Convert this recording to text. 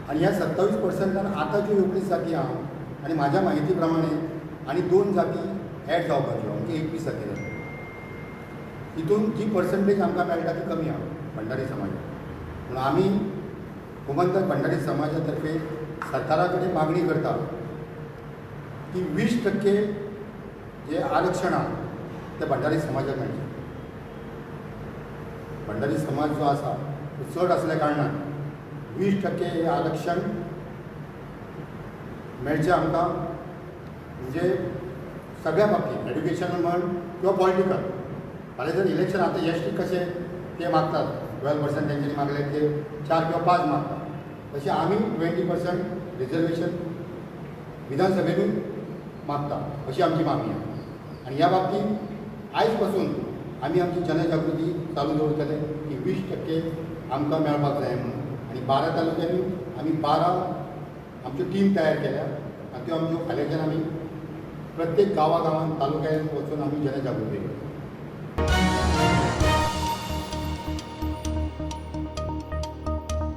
आणि ह्या 27%ंतल्यान आतां ज्यो 19 जाती आहा आनी म्हाज्या माहिती प्रमाणे आनी 2 जाती ॲड जावपाच्यो म्हणजे 21 जाती जाता. तितून जी पर्संटेज आमकां मेळटा ती कमी आहा भंडारी समाजाक. पूण आमी गोमंतक भंडारी समाजा तर्फे सरकारा कडेन मागणी करता की 20% जे आरक्षण आहा ते भंडारी समाजाक मेळचें. भंडारी समाज जो आसा तो चड असल्या कारणान 20% हे आरक्षण मेळचें आमकां. म्हणजे सगळ्या बाबतींत एड्युकेशन म्हण किंवा पॉलिटिकल. फाल्यां जर इलेक्शन आतां एस टी कशें ते मागतात 12% तेंच्यांनी मागले ते 4 किंवा 5 मागतात, तशें आमी 20% रिजर्वेशन विधानसभेनूय मागता अशी आमची मागणी आहा. आनी ह्या बाबतींत आयज पासून आमी आमची जनजागृती चालू दवरतले की 20% आमकां मेळपाक जाय म्हणून. आनी 12 तालुक्यांनी आमी 12 आमच्यो टीम तयार केल्या आनी त्यो आमच्यो फाल्यांच्यान आमी प्रत्येक गांवांत तालुक्यांत वचून आमी जनजागृती करता.